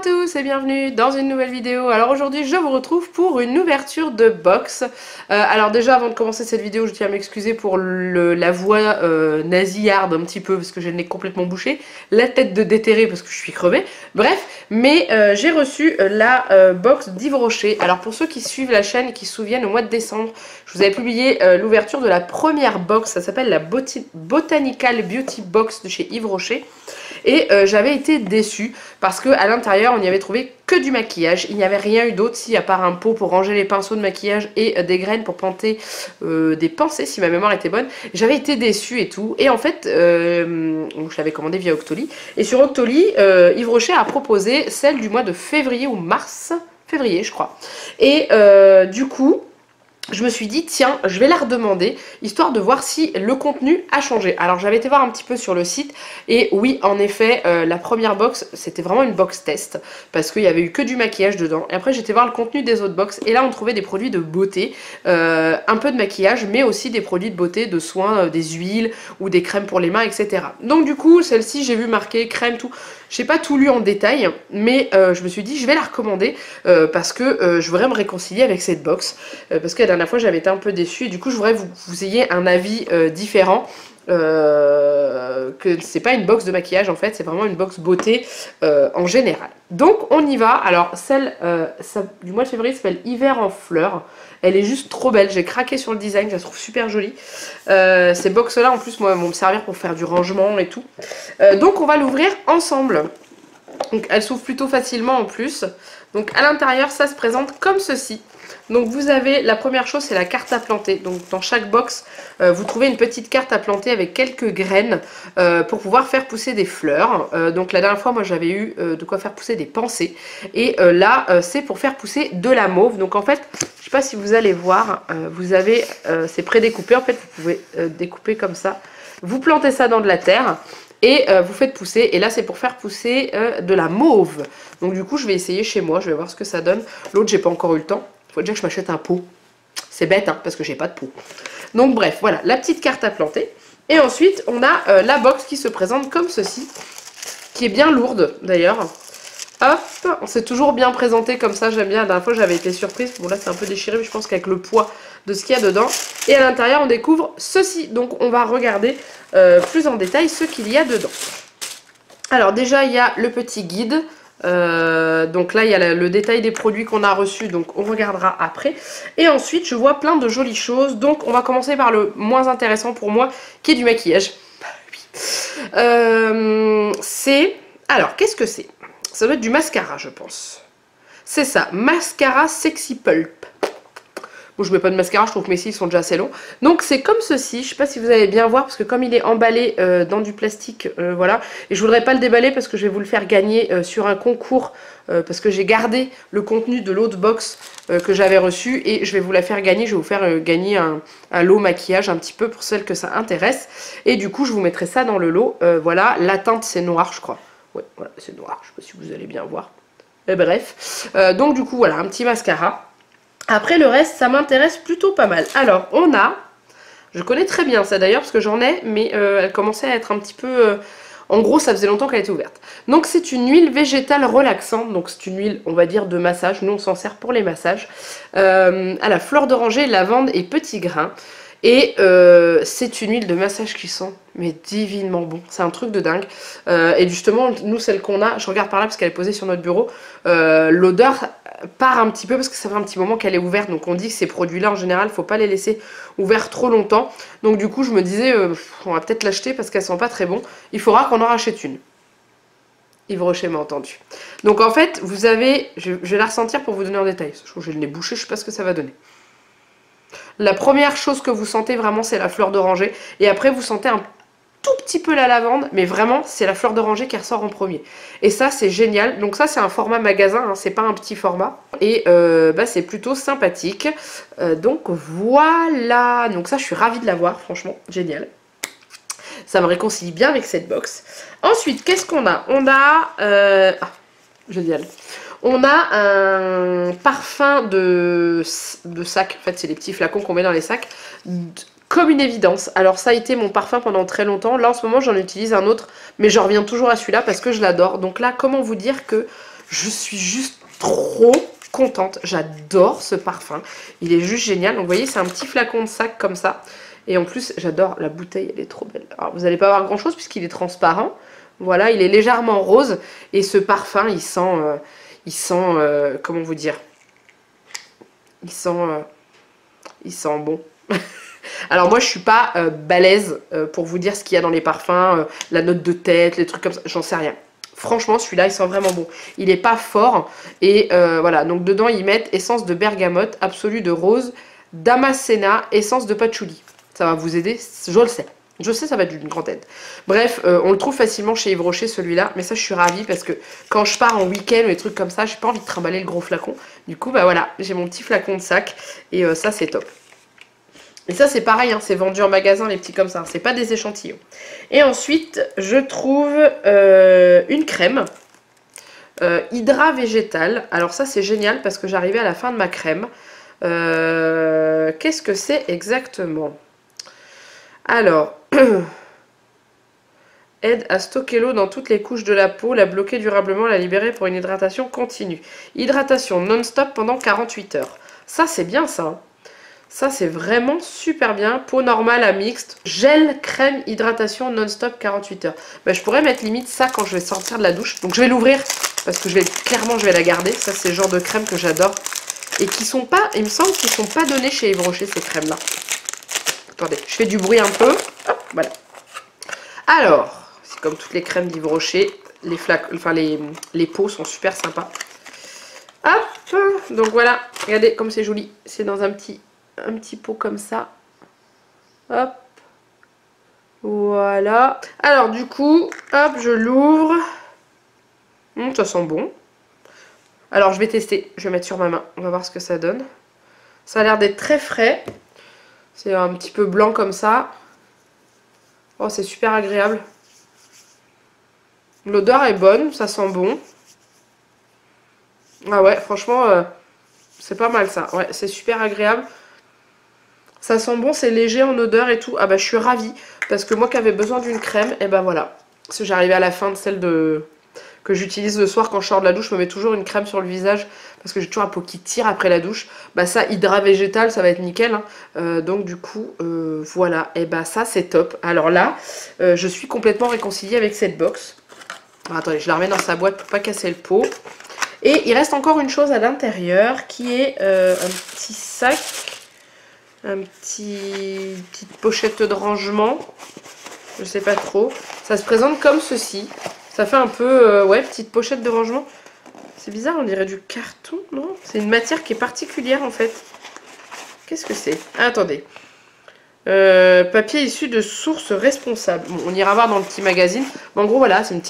tous et bienvenue dans une nouvelle vidéo. Alors aujourd'hui je vous retrouve pour une ouverture de box. Alors déjà avant de commencer cette vidéo je tiens à m'excuser pour la voix nasillarde un petit peu parce que j'ai le nez complètement bouché, la tête de déterré parce que je suis crevée, bref, mais j'ai reçu la box d'Yves Rocher. Alors pour ceux qui suivent la chaîne et qui se souviennent, au mois de décembre je vous avais publié l'ouverture de la première box, ça s'appelle la Botanical Beauty Box de chez Yves Rocher. Et j'avais été déçue parce qu'à l'intérieur on n'y avait trouvé que du maquillage, il n'y avait rien eu d'autre si à part un pot pour ranger les pinceaux de maquillage et des graines pour planter des pensées si ma mémoire était bonne. J'avais été déçue et tout, et en fait je l'avais commandé via Octoly, et sur Octoly Yves Rocher a proposé celle du mois de février ou mars, février je crois, et du coup je me suis dit tiens je vais la redemander histoire de voir si le contenu a changé. Alors j'avais été voir un petit peu sur le site et oui en effet la première box c'était vraiment une box test parce qu'il y avait eu que du maquillage dedans, et après j'étais voir le contenu des autres box et là on trouvait des produits de beauté, un peu de maquillage mais aussi des produits de beauté, de soins, des huiles ou des crèmes pour les mains, etc. Donc du coup celle-ci j'ai vu marqué crème tout, j'ai pas tout lu en détail mais je me suis dit je vais la recommander parce que je voudrais me réconcilier avec cette box parce que la dernière fois j'avais été un peu déçue et du coup je voudrais que vous ayez un avis différent, que c'est pas une box de maquillage en fait, c'est vraiment une box beauté en général. Donc on y va. Alors celle du mois de février s'appelle Hiver en fleurs, elle est juste trop belle, j'ai craqué sur le design, je la trouve super jolie. Ces box là en plus moi vont me servir pour faire du rangement et tout, donc on va l'ouvrir ensemble. Donc elle s'ouvre plutôt facilement en plus. Donc à l'intérieur ça se présente comme ceci. Donc vous avez, la première chose c'est la carte à planter. Donc dans chaque box vous trouvez une petite carte à planter avec quelques graines pour pouvoir faire pousser des fleurs. Donc la dernière fois moi j'avais eu de quoi faire pousser des pensées. Et là c'est pour faire pousser de la mauve. Donc en fait je sais pas si vous allez voir, vous avez, c'est prédécoupé en fait, vous pouvez découper comme ça. Vous plantez ça dans de la terre et vous faites pousser, et là c'est pour faire pousser de la mauve. Donc du coup je vais essayer chez moi, je vais voir ce que ça donne. L'autre j'ai pas encore eu le temps, il faut déjà que je m'achète un pot. C'est bête hein, parce que j'ai pas de pot. Donc bref, voilà la petite carte à planter. Et ensuite on a la box qui se présente comme ceci, qui est bien lourde d'ailleurs. Hop, c'est toujours bien présenté comme ça, j'aime bien. La dernière fois j'avais été surprise, bon là c'est un peu déchiré mais je pense qu'avec le poids de ce qu'il y a dedans. Et à l'intérieur on découvre ceci, donc on va regarder plus en détail ce qu'il y a dedans. Alors déjà il y a le petit guide, donc là il y a le détail des produits qu'on a reçus, donc on regardera après. Et ensuite je vois plein de jolies choses, donc on va commencer par le moins intéressant pour moi qui est du maquillage. C'est... Alors qu'est-ce que c'est? Ça doit être du mascara je pense. C'est ça, mascara Sexy Pulp. Bon, je mets pas de mascara, je trouve que mes cils sont déjà assez longs. Donc c'est comme ceci, je sais pas si vous allez bien voir parce que comme il est emballé dans du plastique, voilà. Et je voudrais pas le déballer parce que je vais vous le faire gagner sur un concours, parce que j'ai gardé le contenu de l'autre box que j'avais reçu et je vais vous la faire gagner. Je vais vous faire gagner un lot maquillage un petit peu pour celles que ça intéresse. Et du coup je vous mettrai ça dans le lot, voilà. La teinte c'est noir je crois. Ouais, voilà, c'est noir, je sais pas si vous allez bien voir. Et bref, donc du coup voilà, un petit mascara. Après le reste ça m'intéresse plutôt pas mal. Alors on a, je connais très bien ça d'ailleurs parce que j'en ai, mais elle commençait à être un petit peu, en gros ça faisait longtemps qu'elle était ouverte. Donc c'est une huile végétale relaxante, donc c'est une huile on va dire de massage, nous on s'en sert pour les massages, à la fleur d'oranger, lavande et petits grains. Et c'est une huile de massage qui sent mais divinement bon, c'est un truc de dingue. Et justement nous celle qu'on a, je regarde par là parce qu'elle est posée sur notre bureau, l'odeur part un petit peu parce que ça fait un petit moment qu'elle est ouverte, donc on dit que ces produits là en général faut pas les laisser ouverts trop longtemps. Donc du coup je me disais on va peut-être l'acheter parce qu'elle sent pas très bon, il faudra qu'on en rachète une. Yves Rocher m'a entendu. Donc en fait vous avez, je vais la ressentir pour vous donner en détail, je trouve que j'ai le nez bouché, je sais pas ce que ça va donner. La première chose que vous sentez vraiment c'est la fleur d'oranger, et après vous sentez un tout petit peu la lavande, mais vraiment c'est la fleur d'oranger qui ressort en premier. Et ça c'est génial, donc ça c'est un format magasin, hein, c'est pas un petit format, et bah, c'est plutôt sympathique. Donc voilà, donc ça je suis ravie de l'avoir, franchement génial. Ça me réconcilie bien avec cette box. Ensuite qu'est-ce qu'on a? On a... Ah, génial. On a un parfum de sac, en fait c'est les petits flacons qu'on met dans les sacs, comme une évidence. Alors ça a été mon parfum pendant très longtemps, là en ce moment j'en utilise un autre, mais je reviens toujours à celui-là parce que je l'adore. Donc là comment vous dire que Je suis juste trop contente. J'adore ce parfum. Il est juste génial. Donc vous voyez, c'est un petit flacon de sac comme ça. Et en plus, j'adore la bouteille, elle est trop belle. Alors vous n'allez pas voir grand chose puisqu'il est transparent. Voilà, il est légèrement rose. Et ce parfum, il sent comment vous dire, il sent bon. Alors moi je suis pas balèze pour vous dire ce qu'il y a dans les parfums, la note de tête, les trucs comme ça, j'en sais rien. Franchement celui-là il sent vraiment bon. Il est pas fort et voilà, donc dedans ils mettent essence de bergamote, absolu de rose, damascena, essence de patchouli. Ça va vous aider, je le sais. Je sais, ça va être d'une grande aide. Bref, on le trouve facilement chez Yves Rocher, celui-là. Mais ça, je suis ravie parce que quand je pars en week-end ou des trucs comme ça, j'ai pas envie de trimballer le gros flacon. Du coup, bah voilà, j'ai mon petit flacon de sac. Et ça, c'est top. Et ça, c'est pareil, hein, c'est vendu en magasin, les petits comme ça. C'est pas des échantillons. Et ensuite, je trouve une crème. Hydra végétale. Alors ça, c'est génial parce que j'arrivais à la fin de ma crème. Qu'est-ce que c'est exactement ? Alors, aide à stocker l'eau dans toutes les couches de la peau, la bloquer durablement, la libérer pour une hydratation continue. Hydratation non-stop pendant 48 heures. Ça, c'est bien ça. Hein. Ça, c'est vraiment super bien. Peau normale à mixte. Gel, crème, hydratation non-stop 48 heures. Ben, je pourrais mettre limite ça quand je vais sortir de la douche. Donc, je vais l'ouvrir parce que clairement, je vais la garder. Ça, c'est le genre de crème que j'adore. Et qui sont pas, il me semble qu'ils sont pas donnés chez Yves Rocher, ces crèmes-là. Attendez, je fais du bruit un peu. Hop, voilà. Alors, c'est comme toutes les crèmes d'Yves Rocher. Les pots sont super sympas. Hop, donc voilà. Regardez comme c'est joli. C'est dans un petit pot comme ça. Hop. Voilà. Alors du coup, hop, je l'ouvre. Ça sent bon. Alors je vais tester. Je vais mettre sur ma main. On va voir ce que ça donne. Ça a l'air d'être très frais. C'est un petit peu blanc comme ça. Oh, c'est super agréable. L'odeur est bonne, ça sent bon. Ah ouais, franchement, c'est pas mal ça. Ouais, c'est super agréable. Ça sent bon, c'est léger en odeur et tout. Ah bah je suis ravie. Parce que moi qui avais besoin d'une crème, et bah voilà. Parce que j'arrivais à la fin de celle que j'utilise le soir quand je sors de la douche. Je me mets toujours une crème sur le visage. Parce que j'ai toujours un pot qui tire après la douche. Bah ça, Hydra végétal, ça va être nickel. Hein. Donc du coup, voilà. Et bah ça, c'est top. Alors là, je suis complètement réconciliée avec cette box. Alors, attendez, je la remets dans sa boîte pour pas casser le pot. Et il reste encore une chose à l'intérieur qui est un petit sac. Petite pochette de rangement. Je sais pas trop. Ça se présente comme ceci. Ça fait un peu, ouais, petite pochette de rangement. C'est bizarre, on dirait du carton, non? C'est une matière qui est particulière en fait. Qu'est-ce que c'est? Ah, attendez. Papier issu de sources responsables. Bon, on ira voir dans le petit magazine. Mais en gros, voilà, c'est une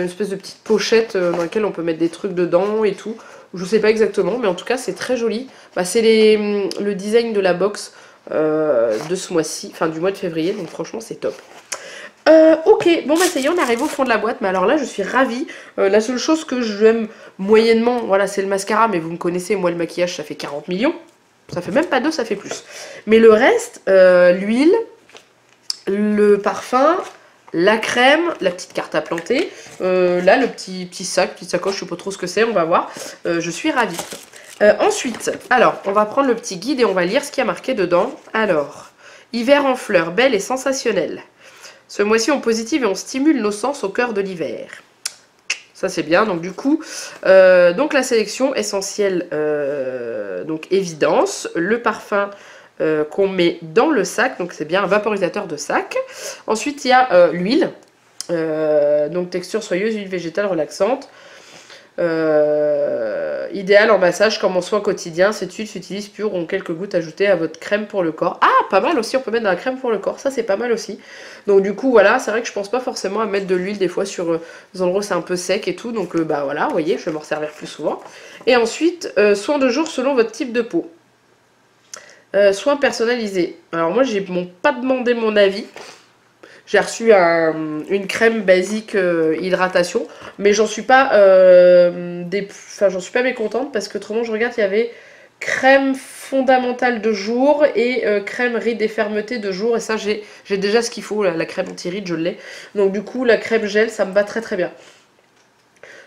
espèce de petite pochette dans laquelle on peut mettre des trucs dedans et tout. Je sais pas exactement, mais en tout cas, c'est très joli. Bah, c'est le design de la box de ce mois-ci, enfin du mois de février. Donc franchement, c'est top. Ok, bon bah ça y est, on arrive au fond de la boîte, mais alors là je suis ravie. La seule chose que j'aime moyennement, voilà, c'est le mascara, mais vous me connaissez, moi le maquillage ça fait 40 millions. Ça fait même pas 2, ça fait plus. Mais le reste, l'huile, le parfum, la crème, la petite carte à planter, là le petit sac, petite sacoche, je sais pas trop ce que c'est, on va voir. Je suis ravie. Ensuite, alors, on va prendre le petit guide et on va lire ce qu'il y a marqué dedans. Alors, hiver en fleurs, belle et sensationnelle. Ce mois-ci, on positive et on stimule nos sens au cœur de l'hiver. Ça, c'est bien. Donc, du coup, donc la sélection essentielle, donc évidence. Le parfum qu'on met dans le sac. Donc, c'est bien un vaporisateur de sac. Ensuite, il y a l'huile. Donc, texture soyeuse, huile végétale relaxante. Idéal en massage comme en soin quotidien. Cette huile s'utilise pure ou en quelques gouttes ajoutées à votre crème pour le corps. Ah, pas mal aussi, on peut mettre dans la crème pour le corps. Ça, c'est pas mal aussi. Donc du coup, voilà, c'est vrai que je pense pas forcément à mettre de l'huile des fois sur des endroits où c'est un peu sec et tout. Donc bah voilà, vous voyez, je vais m'en servir plus souvent. Et ensuite, soin de jour selon votre type de peau. Soins personnalisés. Alors moi, j'ai pas demandé mon avis. J'ai reçu une crème basique hydratation, mais j'en suis pas j'en suis pas mécontente parce que autrement je regarde, il y avait crème fondamentale de jour et crème rides et fermeté de jour, et ça j'ai déjà ce qu'il faut, la crème anti-rides je l'ai. Donc du coup la crème gel ça me va très très bien.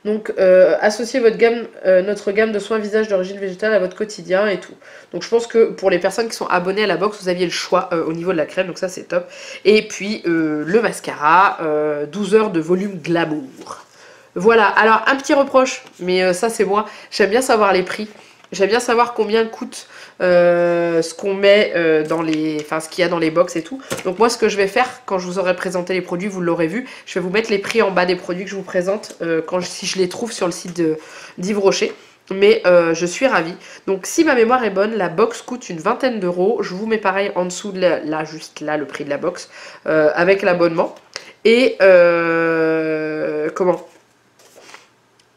Donc associez notre gamme de soins visage d'origine végétale à votre quotidien et tout. Donc je pense que pour les personnes qui sont abonnées à la box, vous aviez le choix au niveau de la crème, donc ça c'est top. Et puis le mascara, 12 heures de volume glamour. Voilà, alors un petit reproche, mais ça c'est moi, j'aime bien savoir les prix. J'aime bien savoir combien coûte ce qu'on met dans les... Enfin, ce qu'il y a dans les box et tout. Donc moi, ce que je vais faire, quand je vous aurai présenté les produits, vous l'aurez vu, je vais vous mettre les prix en bas des produits que je vous présente si je les trouve sur le site d'Yves Rocher. Mais je suis ravie. Donc si ma mémoire est bonne, la box coûte une vingtaine d'euros. Je vous mets pareil en dessous de là, juste là, le prix de la box, avec l'abonnement. Et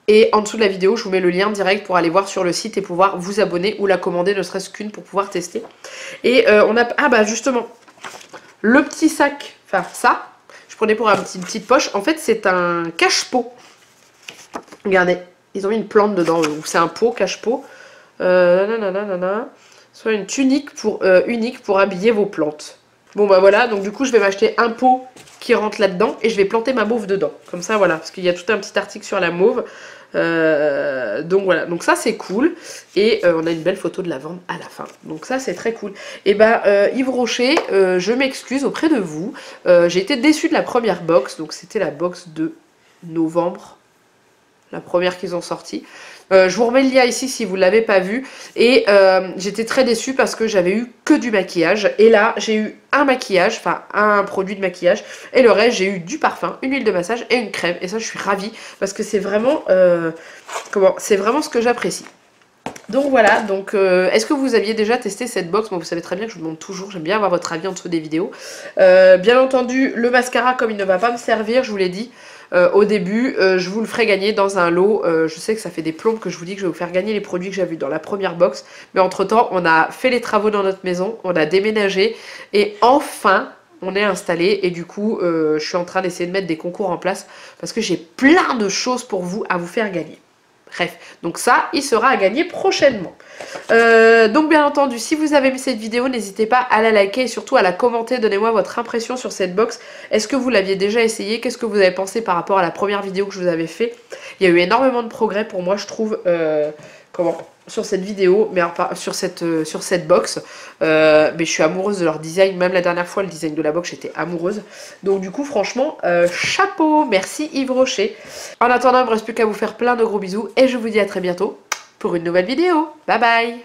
Et en dessous de la vidéo, je vous mets le lien direct pour aller voir sur le site et pouvoir vous abonner ou la commander, ne serait-ce qu'une pour pouvoir tester. Et on a... Ah bah justement, le petit sac, enfin ça, je prenais pour une petite poche. En fait, c'est un cache-pot. Regardez, ils ont mis une plante dedans, ou c'est un pot, cache-pot. Soit une tunique unique pour habiller vos plantes. Bon bah voilà, donc du coup, je vais m'acheter un pot qui rentre là-dedans et je vais planter ma mauve dedans. Comme ça, voilà, parce qu'il y a tout un petit article sur la mauve. Donc voilà, donc ça c'est cool. Et on a une belle photo de la vente à la fin. Donc ça c'est très cool. Et bah Yves Rocher, je m'excuse auprès de vous. J'ai été déçue de la première box. Donc c'était la box de novembre. La première qu'ils ont sortie. Je vous remets le lien ici si vous ne l'avez pas vu. Et j'étais très déçue parce que j'avais eu que du maquillage. Et là, j'ai eu un maquillage, enfin un produit de maquillage. Et le reste, j'ai eu du parfum, une huile de massage et une crème. Et ça, je suis ravie parce que c'est vraiment, c'est vraiment ce que j'apprécie. Donc voilà, donc est-ce que vous aviez déjà testé cette box? Moi, vous savez très bien que je vous demande toujours, j'aime bien avoir votre avis en dessous des vidéos. Bien entendu, le mascara, comme il ne va pas me servir, je vous l'ai dit au début, je vous le ferai gagner dans un lot. Je sais que ça fait des plombes que je vous dis que je vais vous faire gagner les produits que j'ai vus dans la première box. Mais entre temps, on a fait les travaux dans notre maison, on a déménagé et enfin... on est installé et du coup je suis en train d'essayer de mettre des concours en place parce que j'ai plein de choses pour vous à vous faire gagner. Bref, donc ça, il sera à gagner prochainement. Donc bien entendu, si vous avez aimé cette vidéo, n'hésitez pas à la liker et surtout à la commenter. Donnez-moi votre impression sur cette box. Est-ce que vous l'aviez déjà essayé? Qu'est-ce que vous avez pensé par rapport à la première vidéo que je vous avais fait? Il y a eu énormément de progrès pour moi, je trouve, sur cette vidéo, mais sur cette box. Mais je suis amoureuse de leur design. Même la dernière fois, le design de la box, j'étais amoureuse. Donc du coup, franchement, chapeau. Merci Yves Rocher. En attendant, il ne me reste plus qu'à vous faire plein de gros bisous. Et je vous dis à très bientôt pour une nouvelle vidéo. Bye bye.